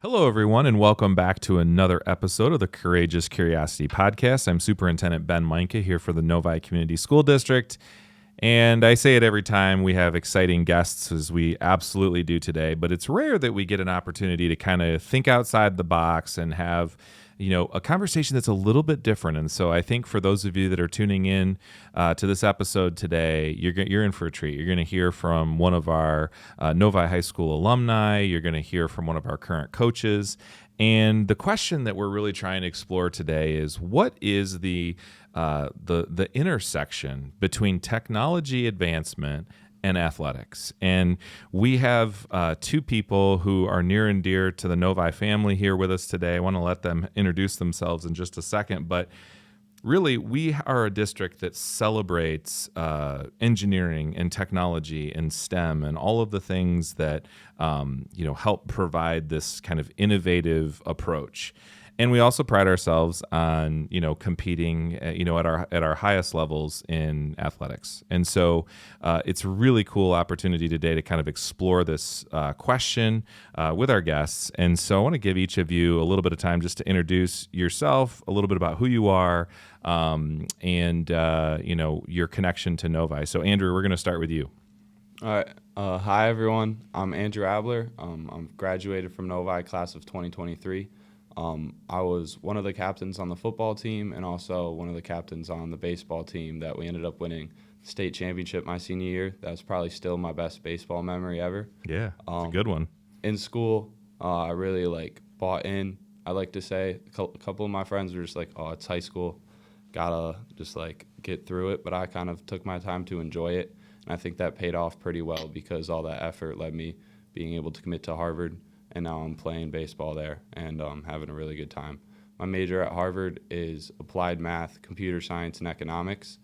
Hello, everyone, and welcome back to another episode of the Courageous Curiosity Podcast. I'm Superintendent Ben Mainka here for the Novi Community School District. And I say it every time we have exciting guests, as we absolutely do today, but it's rare that we get an opportunity to kind of think outside the box and have, a conversation that's a little bit different. And so I think for those of you that are tuning in to this episode today, you're in for a treat. You're going to hear from one of our Novi High School alumni. You're going to hear from one of our current coaches. And the question that we're really trying to explore today is, what is the intersection between technology advancement and athletics? And we have two people who are near and dear to the Novi family here with us today. I want to let them introduce themselves in just a second, but really, we are a district that celebrates engineering and technology and STEM and all of the things that help provide this kind of innovative approach. And we also pride ourselves on, competing, at our highest levels in athletics. And so it's a really cool opportunity today to kind of explore this question with our guests. And so I want to give each of you a little bit of time just to introduce yourself, a little bit about who you are, and your connection to Novi. So Andrew, we're going to start with you. All right. Hi, everyone. I'm Andrew Abler. I'm graduated from Novi class of 2023. I was one of the captains on the football team and also one of the captains on the baseball team that we ended up winning the state championship my senior year. That's probably still my best baseball memory ever. Yeah, it's a good one. In school, I really bought in. I like to say a couple of my friends were just like, "Oh, it's high school, gotta just get through it." But I kind of took my time to enjoy it, and I think that paid off pretty well because all that effort led me being able to commit to Harvard. And now I'm playing baseball there and having a really good time. My major at Harvard is applied math, computer science, and economics.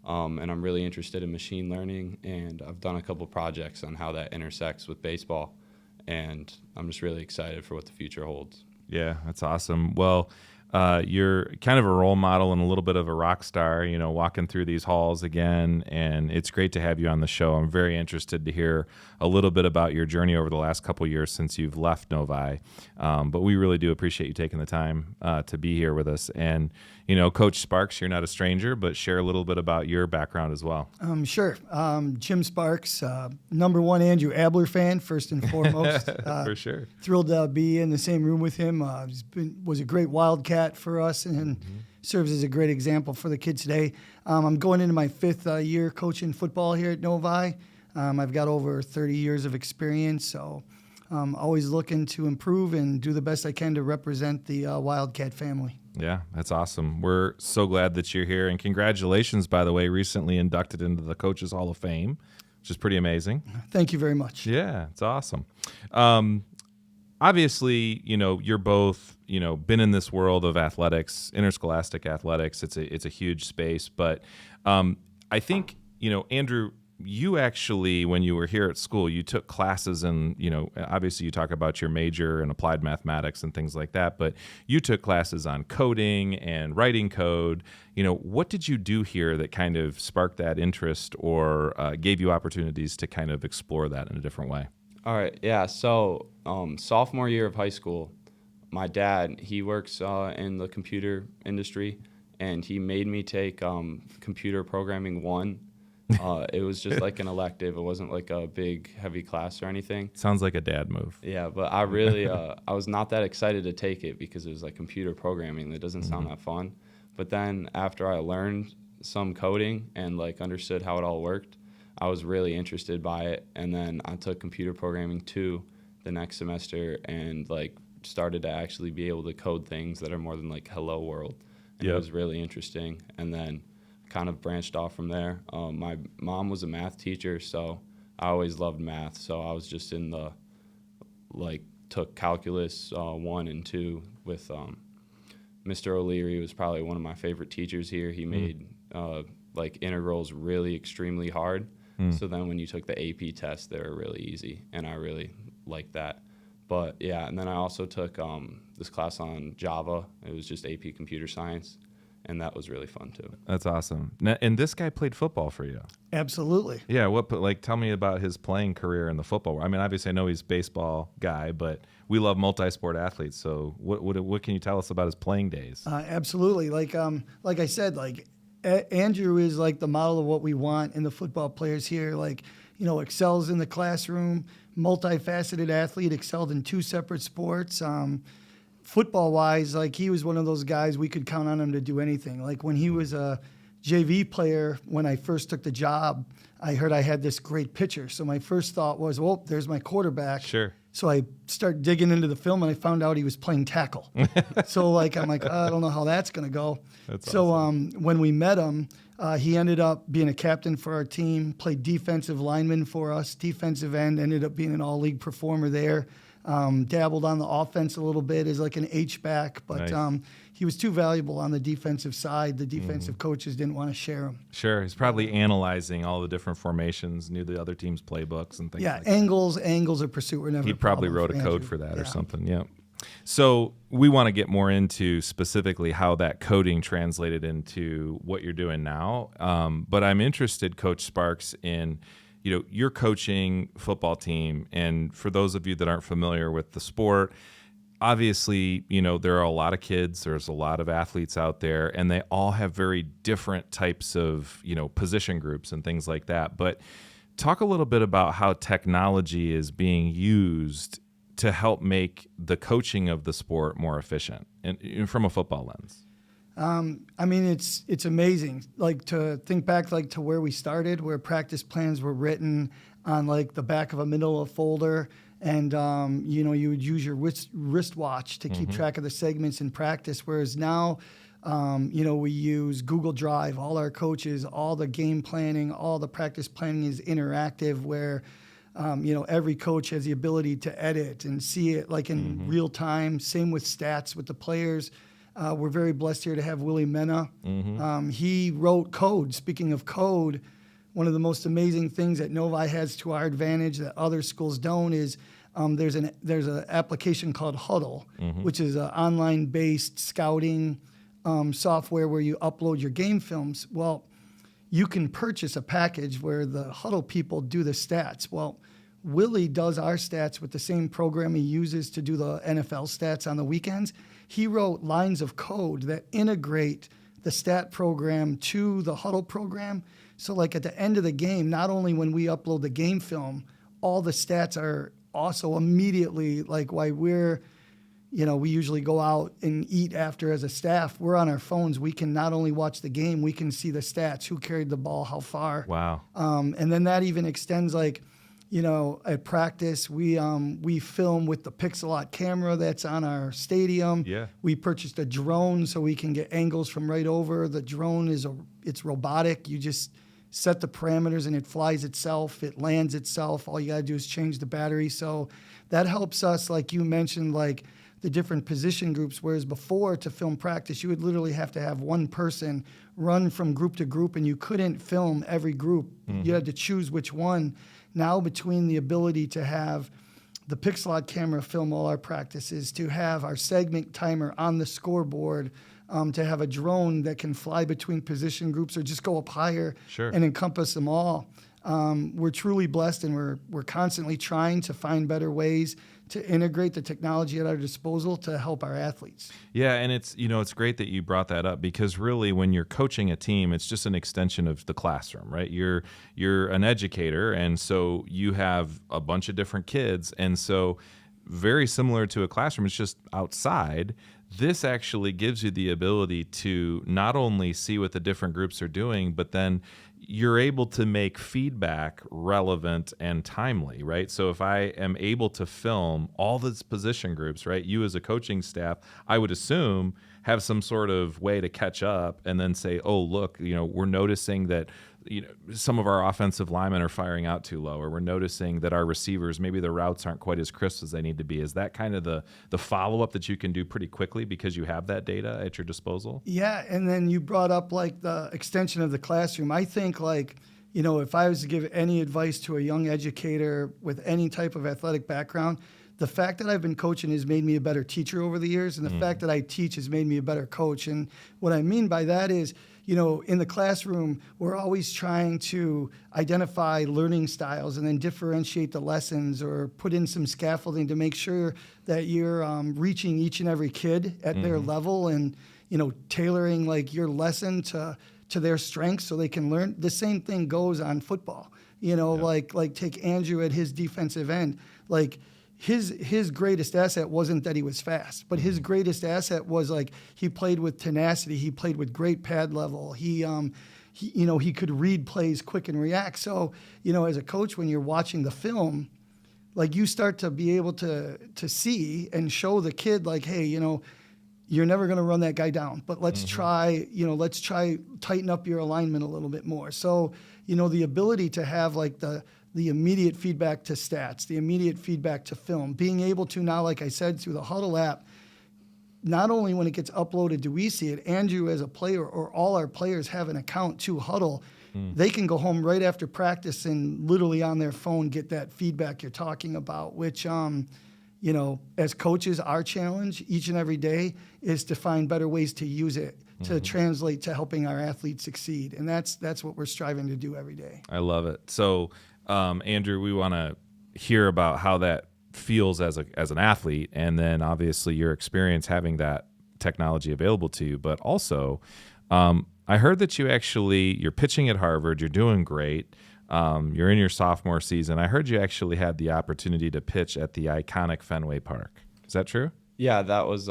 And I'm really interested in machine learning, and I've done a couple projects on how that intersects with baseball. And I'm just really excited for what the future holds. Yeah, that's awesome. Well, you're kind of a role model and a little bit of a rock star, walking through these halls again, and it's great to have you on the show. I'm very interested to hear a little bit about your journey over the last couple of years since you've left Novi, but we really do appreciate you taking the time to be here with us. And, Coach Sparks, you're not a stranger, but share a little bit about your background as well. Sure. Jim Sparks, number one Andrew Abler fan, first and foremost. For sure. Thrilled to be in the same room with him. Was a great Wildcat for us and serves as a great example for the kids today. I'm going into my fifth year coaching football here at Novi. I've got over 30 years of experience, so I'm always looking to improve and do the best I can to represent the Wildcat family. Yeah, that's awesome. We're so glad that you're here, and congratulations, by the way, recently inducted into the Coaches Hall of Fame, which is pretty amazing. Thank you very much. Yeah, it's awesome. Obviously, you're both, been in this world of athletics, interscholastic athletics. It's a huge space, but I think, Andrew, you actually, when you were here at school, you took classes and, obviously you talk about your major in applied mathematics and things like that, but you took classes on coding and writing code. What did you do here that kind of sparked that interest or gave you opportunities to kind of explore that in a different way? All right. Yeah. So sophomore year of high school, my dad, he works in the computer industry, and he made me take computer programming 1. It was just like an elective. It wasn't like a big, heavy class or anything. Sounds like a dad move. Yeah, but I really, I was not that excited to take it because it was like computer programming. That doesn't sound that fun. But then after I learned some coding and understood how it all worked, I was really interested by it. And then I took computer programming 2 the next semester and started to actually be able to code things that are more than hello world. And It was really interesting. And then kind of branched off from there. My mom was a math teacher, so I always loved math. So I was just in the took calculus 1 and 2 with Mr. O'Leary. Was probably one of my favorite teachers here. He made integrals really extremely hard. So then when you took the AP test, they were really easy, and I really liked that. But yeah, and then I also took this class on Java. It was just AP Computer Science. and that was really fun too. That's awesome. Now, and this guy played football for you. Absolutely. Yeah. Tell me about his playing career in the football. I mean, obviously I know he's a baseball guy, but we love multi-sport athletes. So what can you tell us about his playing days? Absolutely. Like I said, like Andrew is like the model of what we want in the football players here. Like, excels in the classroom, multifaceted athlete, excelled in 2 separate sports. Football-wise, like he was one of those guys we could count on him to do anything. Like when he was a JV player, when I first took the job, I heard I had this great pitcher. So my first thought was, well, there's my quarterback. Sure. So I start digging into the film, and I found out he was playing tackle. So I'm like, I don't know how that's going to go. That's so awesome. When we met him, he ended up being a captain for our team, played defensive lineman for us, defensive end, ended up being an all-league performer there. Dabbled on the offense a little bit as like an H-back, but Nice. he was too valuable on the defensive side. The defensive coaches didn't want to share him. Sure. He's probably analyzing all the different formations, knew the other team's playbooks and things like that. Angles of pursuit were never He a probably problem wrote a code Andrew. for that Yeah. or something. Yeah. So we want to get more into specifically how that coding translated into what you're doing now. But I'm interested, Coach Sparks, in you're coaching football team, and for those of you that aren't familiar with the sport, obviously, there are a lot of kids, there's a lot of athletes out there, and they all have very different types of, position groups and things like that. But talk a little bit about how technology is being used to help make the coaching of the sport more efficient and from a football lens. I mean, it's amazing. Like to think back, like to where we started, where practice plans were written on like the back of a manila folder, and you would use your wristwatch to keep track of the segments in practice. Whereas now, we use Google Drive. All our coaches, all the game planning, all the practice planning is interactive. Where every coach has the ability to edit and see it like in real time. Same with stats with the players. We're very blessed here to have Willie Mena. He wrote code. Speaking of code, one of the most amazing things that Novi has to our advantage that other schools don't is there's an application called Huddle, which is an online-based scouting software where you upload your game films. Well, you can purchase a package where the Huddle people do the stats. Well, Willie does our stats with the same program he uses to do the NFL stats on the weekends. He wrote lines of code that integrate the stat program to the Huddle program. So like at the end of the game, not only when we upload the game film, all the stats are also immediately like why we usually go out and eat after as a staff. We're on our phones. We can not only watch the game, we can see the stats, who carried the ball, how far. Wow. And then that even extends like, at practice, we film with the Pixelot camera that's on our stadium. Yeah. We purchased a drone so we can get angles from right over. The drone it's robotic. You just set the parameters and it flies itself. It lands itself. All you got to do is change the battery. So that helps us, like you mentioned, like the different position groups, whereas before to film practice, you would literally have to have one person run from group to group, and you couldn't film every group. You had to choose which one. Now, between the ability to have the Pixelot camera film all our practices, to have our segment timer on the scoreboard, to have a drone that can fly between position groups or just go up higher and encompass them all. We're truly blessed, and we're constantly trying to find better ways to integrate the technology at our disposal to help our athletes. Yeah, and it's great that you brought that up, because really when you're coaching a team, it's just an extension of the classroom, right? You're an educator, and so you have a bunch of different kids, and so very similar to a classroom, it's just outside. This actually gives you the ability to not only see what the different groups are doing, but then you're able to make feedback relevant and timely, right? So if I am able to film all these position groups, right, you as a coaching staff, I would assume have some sort of way to catch up and then say, oh, look, we're noticing that some of our offensive linemen are firing out too low, or we're noticing that our receivers, maybe the routes aren't quite as crisp as they need to be. Is that kind of the follow-up that you can do pretty quickly because you have that data at your disposal? Yeah, and then you brought up like the extension of the classroom. I think if I was to give any advice to a young educator with any type of athletic background, the fact that I've been coaching has made me a better teacher over the years, and the fact that I teach has made me a better coach. And what I mean by that is, in the classroom, we're always trying to identify learning styles and then differentiate the lessons or put in some scaffolding to make sure that you're reaching each and every kid at their level and, tailoring like your lesson to their strengths so they can learn. The same thing goes on football. Like take Andrew at his defensive end. Like his greatest asset wasn't that he was fast, but his greatest asset was like he played with tenacity. He played with great pad level. He could read plays quick and react. So, as a coach, when you're watching the film, like you start to be able to see and show the kid like, hey, you're never going to run that guy down, but let's try tighten up your alignment a little bit more. So, the ability to have like the immediate feedback to stats, the immediate feedback to film, being able to now, like I said, through the Huddle app, not only when it gets uploaded do we see it, Andrew as a player or all our players have an account to Huddle. They can go home right after practice and literally on their phone get that feedback you're talking about, which, as coaches, our challenge each and every day is to find better ways to use it to translate to helping our athletes succeed. And that's what we're striving to do every day. I love it. So, Andrew, we want to hear about how that feels as an athlete, and then obviously your experience having that technology available to you. But also, I heard that you're pitching at Harvard. You're doing great. You're in your sophomore season. I heard you actually had the opportunity to pitch at the iconic Fenway Park. Is that true? Yeah, that was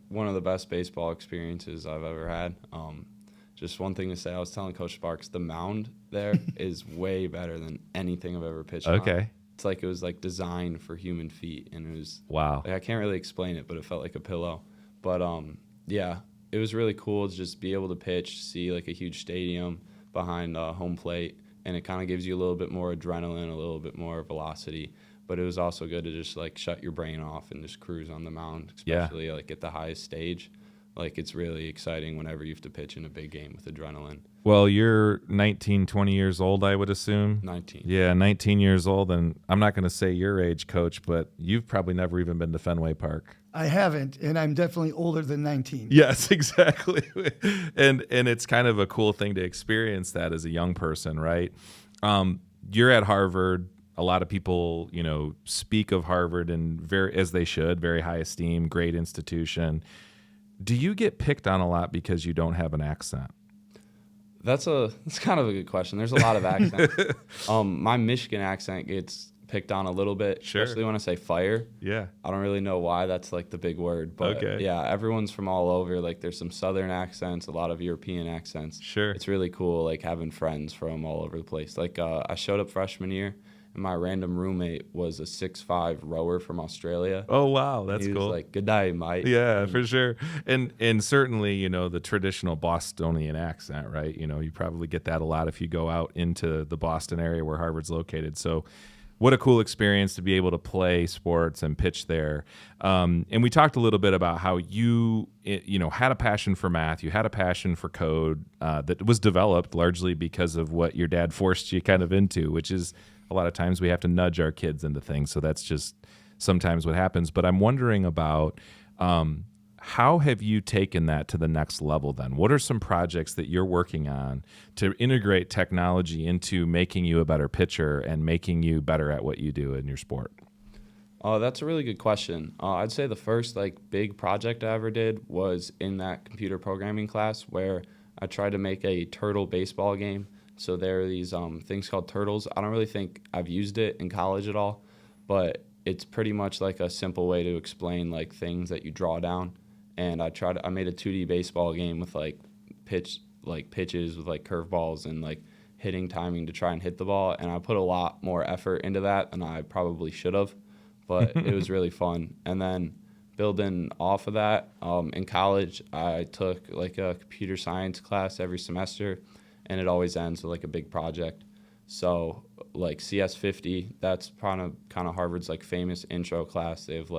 one of the best baseball experiences I've ever had. Just one thing to say, I was telling Coach Sparks, the mound there is way better than anything I've ever pitched on. Okay. It's like it was like designed for human feet, and it was wow. Like, I can't really explain it, but it felt like a pillow. But yeah, it was really cool to just be able to pitch, see like a huge stadium behind home plate, and it kind of gives you a little bit more adrenaline, a little bit more velocity. But it was also good to just like shut your brain off and just cruise on the mound, especially like at the highest stage. Like it's really exciting whenever you have to pitch in a big game with adrenaline. Well, you're 19, 20 years old, I would assume. 19. Yeah, 19 years old. And I'm not going to say your age, Coach, but you've probably never even been to Fenway Park. I haven't, and I'm definitely older than 19. Yes, exactly. and it's kind of a cool thing to experience that as a young person, right? You're at Harvard. A lot of people, speak of Harvard and as they should, very high esteem, great institution. Do you get picked on a lot because you don't have an accent? That's kind of a good question. There's a lot of accents. My Michigan accent gets picked on a little bit, especially when I say fire. Yeah. I don't really know why that's like the big word, but yeah, everyone's from all over. Like there's some Southern accents, a lot of European accents. Sure. It's really cool, like having friends from all over the place. Like I showed up freshman year, and my random roommate was a 6'5" rower from Australia. Oh, wow. That's cool. He was like, "Good day, mate." Yeah, for sure. And certainly, the traditional Bostonian accent, right? You probably get that a lot if you go out into the Boston area where Harvard's located. So what a cool experience to be able to play sports and pitch there. And we talked a little bit about how you had a passion for math. You had a passion for code that was developed largely because of what your dad forced you kind of into, which is a lot of times we have to nudge our kids into things. So that's just sometimes what happens. But I'm wondering about how have you taken that to the next level then? What are some projects that you're working on to integrate technology into making you a better pitcher and making you better at what you do in your sport? That's a really good question. I'd say the first big project I ever did was in that computer programming class where I tried to make a turtle baseball game. So there are these things called turtles. I don't really think I've used it in college at all, but it's pretty much like a simple way to explain things that you draw down. And I made a 2D baseball game with pitches with curveballs and hitting timing to try and hit the ball. And I put a lot more effort into that than I probably should have, but it was really fun. And then building off of that, in college, I took a computer science class every semester, and it always ends with a big project. So CS50, that's kind of Harvard's famous intro class. They have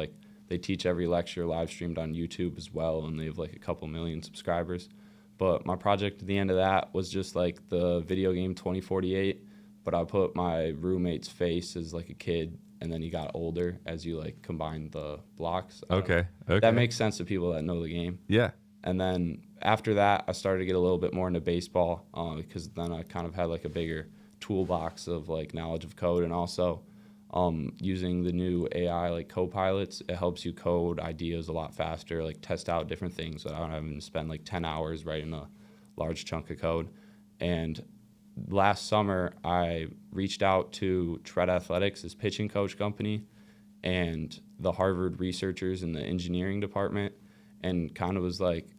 they teach every lecture live streamed on YouTube as well, and they have a couple million subscribers. But my project at the end of that was just the video game 2048, but I put my roommate's face as a kid and then he got older as you like combine the blocks. Okay. That makes sense to people that know the game. Yeah. And then after that, I started to get a little bit more into baseball because then I kind of had like a bigger toolbox of like knowledge of code, and also using the new AI like co-pilots. It helps you code ideas a lot faster, like test out different things without having to spend like 10 hours writing a large chunk of code. And last summer, I reached out to Tread Athletics, this pitching coach company, and the Harvard researchers in the engineering department, and kind of was like,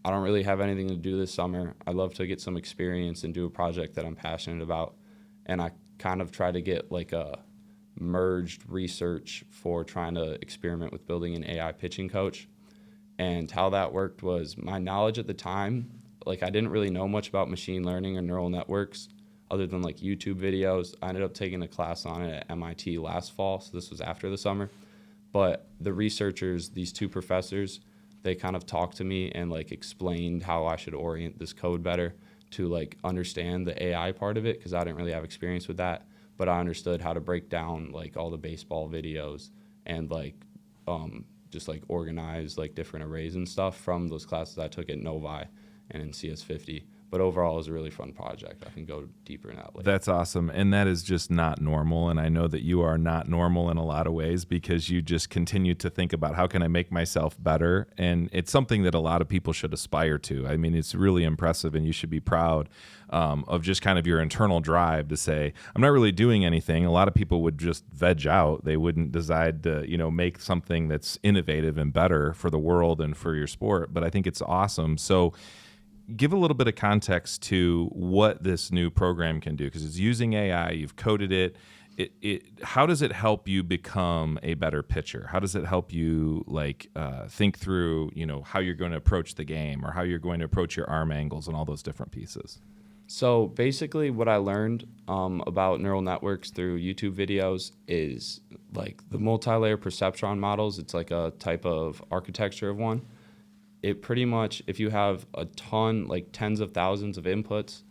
I don't really have anything to do this summer. I'd love to get some experience and do a project that I'm passionate about. And I kind of tried to get like a merged research for trying to experiment with building an AI pitching coach. And how that worked was my knowledge at the time, like I didn't really know much about machine learning or neural networks other than like YouTube videos. I ended up taking a class on it at MIT last fall, so this was after the summer. But the researchers, these two professors, they kind of talked to me and like explained how I should orient this code better to like understand the AI part of it, because I didn't really have experience with that. But I understood how to break down like all the baseball videos and like just like organize like different arrays and stuff from those classes I took at Novi and in CS50. But overall, it was a really fun project. I can go deeper in that later. That's awesome. And that is just not normal. And I know that you are not normal in a lot of ways, because you just continue to think about how can I make myself better? And it's something that a lot of people should aspire to. I mean, it's really impressive, and you should be proud of just kind of your internal drive to say, I'm not really doing anything. A lot of people would just veg out. They wouldn't decide to, make something that's innovative and better for the world and for your sport. But I think it's awesome. So give a little bit of context to what this new program can do, because it's using AI. You've coded it. How does it help you become a better pitcher? How does it help you think through, how you're going to approach the game, or how you're going to approach your arm angles and all those different pieces? So basically what I learned about neural networks through YouTube videos is like the multi-layer perceptron models. It's like a type of architecture of one. It pretty much, if you have a ton, like tens of thousands of inputs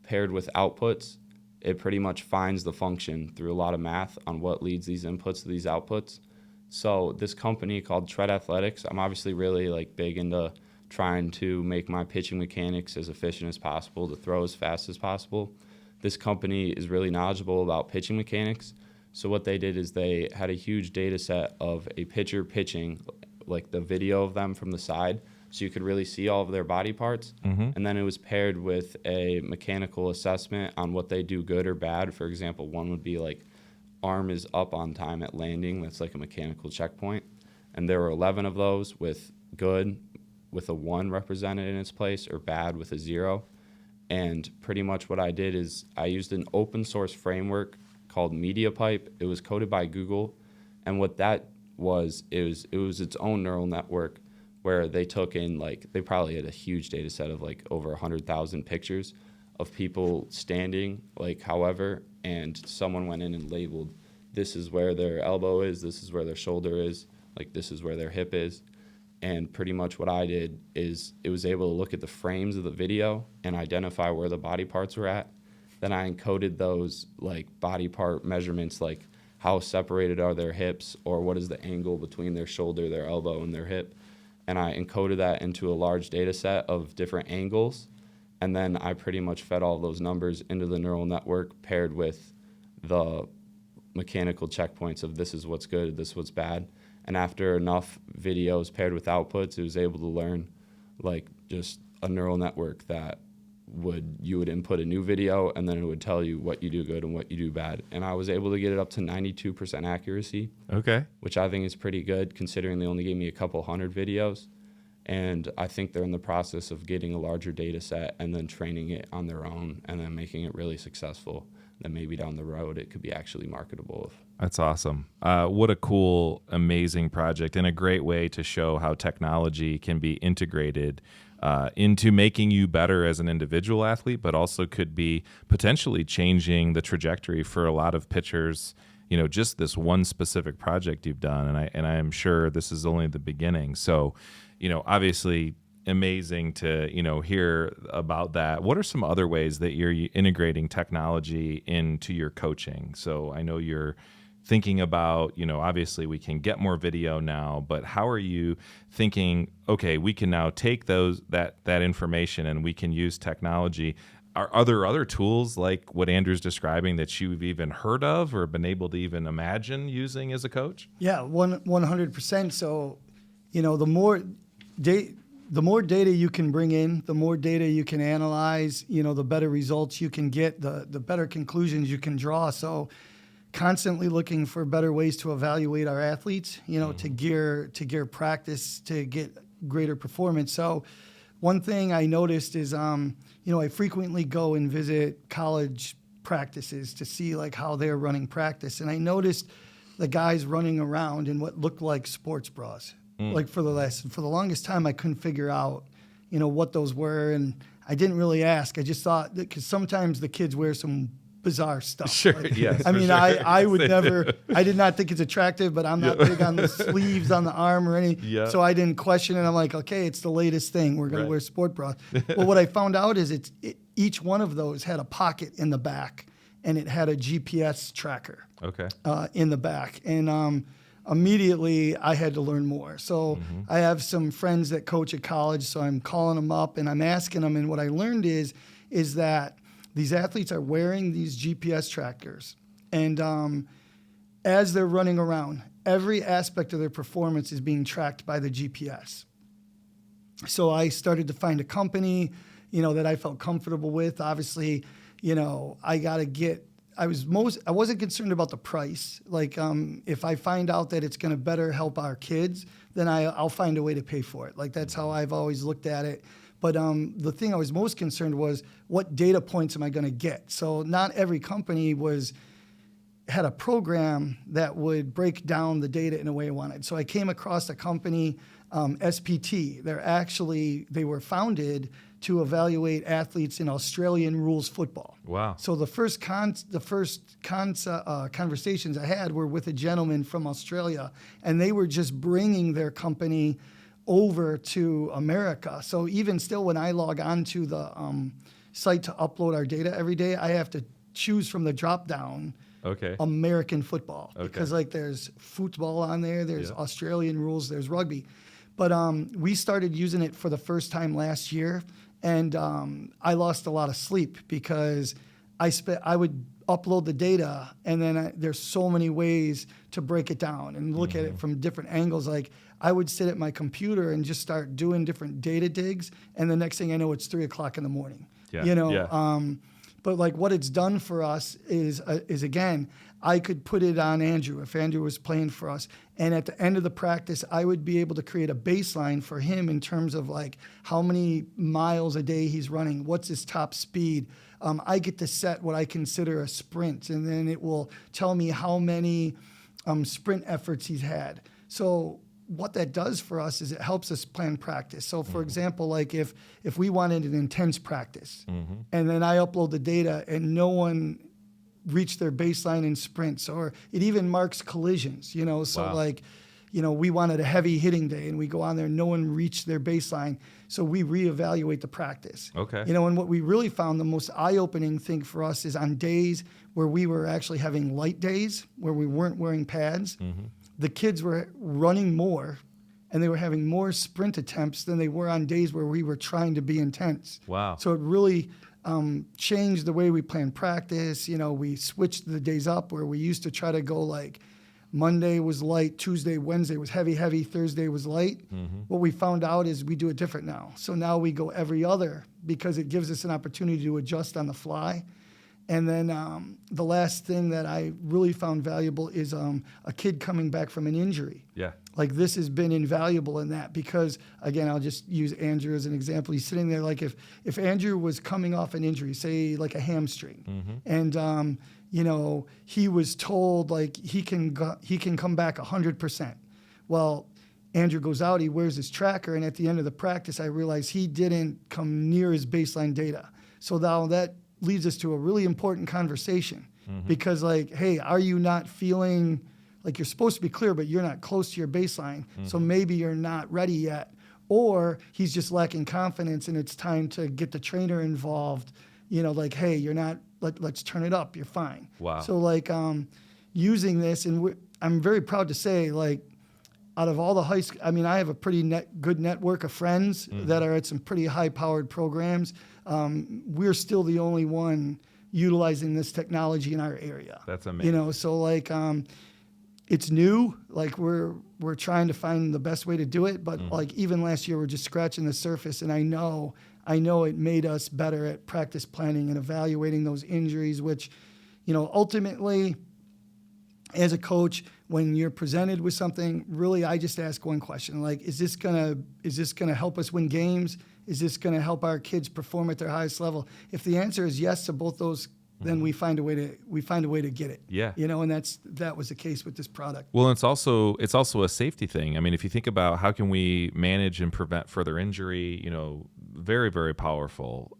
paired with outputs, it pretty much finds the function through a lot of math on what leads these inputs to these outputs. So this company called Tread Athletics, I'm obviously really like big into trying to make my pitching mechanics as efficient as possible, to throw as fast as possible. This company is really knowledgeable about pitching mechanics. So what they did is they had a huge data set of a pitcher pitching, like the video of them from the side, so you could really see all of their body parts. Mm-hmm. And then it was paired with a mechanical assessment on what they do good or bad. For example, one would be like arm is up on time at landing. That's like a mechanical checkpoint. And there were 11 of those, with good with a 1 represented in its place, or bad with a 0. And pretty much what I did is I used an open source framework called MediaPipe. It was coded by Google. And what that was, it was its own neural network, where they took in, they probably had a huge data set of over 100,000 pictures of people standing however, and someone went in and labeled, this is where their elbow is, this is where their shoulder is, this is where their hip is. And pretty much what I did is it was able to look at the frames of the video and identify where the body parts were at. Then I encoded those body part measurements, how separated are their hips, or what is the angle between their shoulder, their elbow, and their hip. And I encoded that into a large data set of different angles. And then I pretty much fed all those numbers into the neural network, paired with the mechanical checkpoints of this is what's good, this is what's bad. And after enough videos paired with outputs, it was able to learn just a neural network that you would input a new video, and then it would tell you what you do good and what you do bad. And I was able to get it up to 92% accuracy. Okay. Which I think is pretty good, considering they only gave me a couple hundred videos. And I think they're in the process of getting a larger data set and then training it on their own and then making it really successful. Then maybe down the road it could be actually marketable. That's awesome. What a cool, amazing project, and a great way to show how technology can be integrated into making you better as an individual athlete, but also could be potentially changing the trajectory for a lot of pitchers. Just this one specific project you've done, and I am sure this is only the beginning. So, obviously amazing to hear about that. What are some other ways that you're integrating technology into your coaching? So I know you're thinking about, obviously we can get more video now, but how are you thinking, okay, we can now take that information and we can use technology? Are there other tools like what Andrew's describing that you've even heard of or been able to even imagine using as a coach? Yeah, 100%. So, the more data you can bring in, the more data you can analyze, the better results you can get, the better conclusions you can draw. So constantly looking for better ways to evaluate our athletes, to gear practice to get greater performance. So one thing I noticed is, I frequently go and visit college practices to see like how they're running practice. And I noticed the guys running around in what looked like sports bras. Like for the longest time, I couldn't figure out, what those were. And I didn't really ask. I just thought that because sometimes the kids wear some bizarre stuff. Sure, like, yes. I mean, sure. I would never, I did not think it's attractive, but I'm not big on the sleeves on the arm or any. Yeah. So I didn't question it. I'm like, okay, it's the latest thing. We're going to wear sport bras. But what I found out is each one of those had a pocket in the back and it had a GPS tracker in the back. And immediately I had to learn more. So I have some friends that coach at college, so I'm calling them up and I'm asking them. And what I learned is that these athletes are wearing these GPS trackers. And as they're running around, every aspect of their performance is being tracked by the GPS. So I started to find a company, that I felt comfortable with. Obviously, I wasn't concerned about the price. Like, if I find out that it's going to better help our kids, then I'll find a way to pay for it. Like, that's how I've always looked at it. But the thing I was most concerned was, what data points am I going to get? So not every company had a program that would break down the data in a way I wanted. So I came across a company, SPT. They were founded to evaluate athletes in Australian rules football. Wow. So the first conversations I had were with a gentleman from Australia, and they were just bringing their company over to America. So even still, when I log on to the site to upload our data every day, I have to choose from the drop down American football. Because like there's football on there, there's Australian rules, there's rugby. But we started using it for the first time last year, and I lost a lot of sleep because I would upload the data, and then there's so many ways to break it down and look at it from different angles. Like, I would sit at my computer and just start doing different data digs, and the next thing I know, it's 3:00 in the morning. But like what it's done for us is again, I could put it on Andrew if Andrew was playing for us, and at the end of the practice, I would be able to create a baseline for him in terms of like how many miles a day he's running, what's his top speed. I get to set what I consider a sprint, and then it will tell me how many sprint efforts he's had. So what that does for us is it helps us plan practice. So for example, like if we wanted an intense practice, and then I upload the data and no one reached their baseline in sprints, or it even marks collisions, so like, we wanted a heavy hitting day and we go on there and no one reached their baseline. So we reevaluate the practice. And what we really found the most eye-opening thing for us is on days where we were actually having light days, where we weren't wearing pads, the kids were running more and they were having more sprint attempts than they were on days where we were trying to be intense. Wow. So it really changed the way we plan practice. We switched the days up where we used to try to go like Monday was light, Tuesday, Wednesday was heavy, Thursday was light. What we found out is we do it different now. So now we go every other because it gives us an opportunity to adjust on the fly. And then the last thing that I really found valuable is a kid coming back from an injury. Yeah. Like this has been invaluable in that because, again, I'll just use Andrew as an example. He's sitting there like if Andrew was coming off an injury, say like a hamstring, and he was told like he can come back 100%. Well, Andrew goes out, he wears his tracker, and at the end of the practice, I realized he didn't come near his baseline data. So now that leads us to a really important conversation because like, hey, are you not feeling like you're supposed to be clear, but you're not close to your baseline. So maybe you're not ready yet, or he's just lacking confidence and it's time to get the trainer involved. Like, hey, you're not, let's turn it up. You're fine. Wow. So like, using this, and I'm very proud to say, like, out of all the high school, I mean, I have a pretty good network of friends that are at some pretty high-powered programs. We're still the only one utilizing this technology in our area. That's amazing. So like, it's new. Like we're trying to find the best way to do it. But like even last year, we're just scratching the surface, and I know it made us better at practice planning and evaluating those injuries, which, ultimately, as a coach, when you're presented with something, really, I just ask one question: like, is this gonna help us win games? Is this gonna help our kids perform at their highest level? If the answer is yes to both those, then we find a way to get it. Yeah. And that was the case with this product. Well, it's also a safety thing. I mean, if you think about how can we manage and prevent further injury, very, very powerful.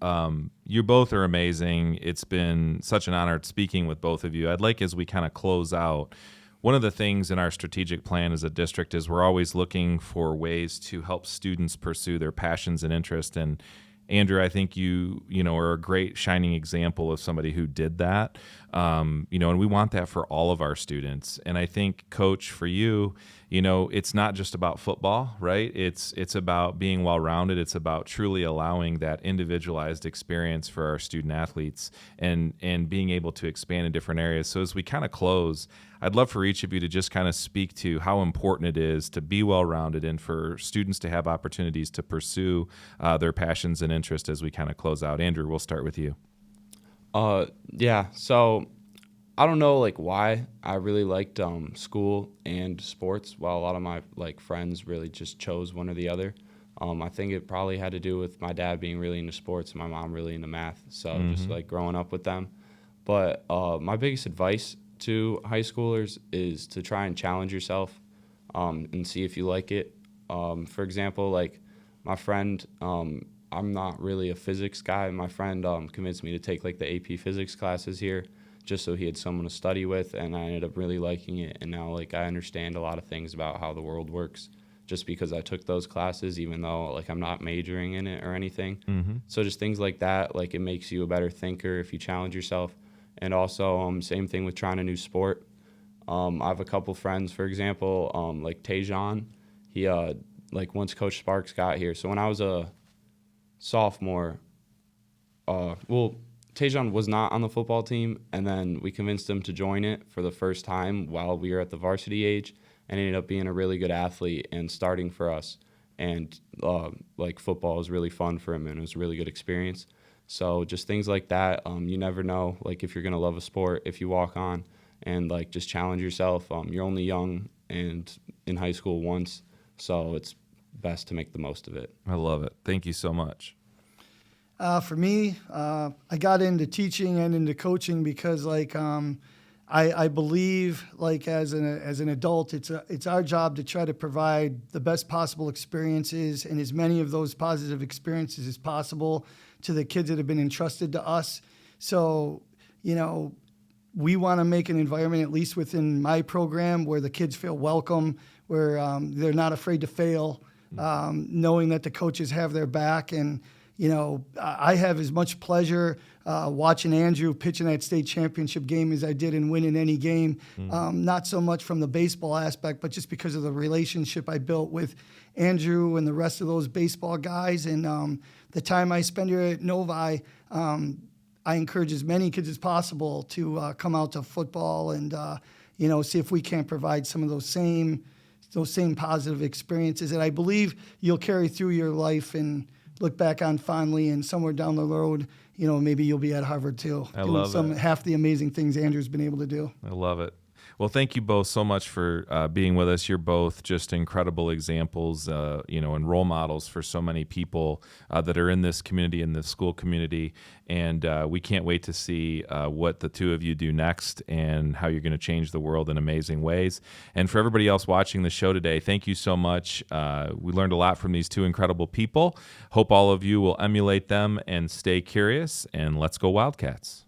You both are amazing. It's been such an honor speaking with both of you. I'd like, as we kind of close out, one of the things in our strategic plan as a district is we're always looking for ways to help students pursue their passions and interests. And Andrew, I think you are a great shining example of somebody who did that. And we want that for all of our students. And I think, Coach, for you, it's not just about football, right? It's about being well-rounded. It's about truly allowing that individualized experience for our student athletes and being able to expand in different areas. So as we kind of close, I'd love for each of you to just kind of speak to how important it is to be well-rounded and for students to have opportunities to pursue their passions and interests as we kind of close out. Andrew, we'll start with you. Yeah. So I don't know why I really liked school and sports, while a lot of my friends really just chose one or the other. I think it probably had to do with my dad being really into sports and my mom really into math. So just growing up with them. But my biggest advice to high schoolers is to try and challenge yourself and see if you like it. For example, my friend, I'm not really a physics guy. My friend convinced me to take the AP physics classes here just so he had someone to study with, and I ended up really liking it. And now I understand a lot of things about how the world works just because I took those classes, even though I'm not majoring in it or anything. So just things like that, it makes you a better thinker if you challenge yourself. And also, same thing with trying a new sport. I have a couple friends, for example, Tajon. He, once Coach Sparks got here. So when I was a sophomore, Tajon was not on the football team, and then we convinced him to join it for the first time while we were at the varsity age, and ended up being a really good athlete and starting for us. And, football was really fun for him, and it was a really good experience. So just things like that. You never know, if you're going to love a sport if you walk on, and just challenge yourself. You're only young and in high school once, so it's best to make the most of it. I love it. Thank you so much. For me, I got into teaching and into coaching because I believe as an adult, it's our job to try to provide the best possible experiences and as many of those positive experiences as possible to the kids that have been entrusted to us. So, we want to make an environment, at least within my program, where the kids feel welcome, where they're not afraid to fail, knowing that the coaches have their back. And, I have as much pleasure watching Andrew pitch in that state championship game as I did in winning any game. Not so much from the baseball aspect, but just because of the relationship I built with Andrew and the rest of those baseball guys. And the time I spend here at Novi, I encourage as many kids as possible to come out to football and, see if we can't provide some of those same positive experiences that I believe you'll carry through your life and look back on fondly, and somewhere down the road, maybe you'll be at Harvard too. I love it. Half the amazing things Andrew's been able to do. I love it. Well, thank you both so much for being with us. You're both just incredible examples, and role models for so many people that are in this community, in the school community. And we can't wait to see what the two of you do next and how you're going to change the world in amazing ways. And for everybody else watching the show today, thank you so much. We learned a lot from these two incredible people. Hope all of you will emulate them and stay curious. And let's go Wildcats.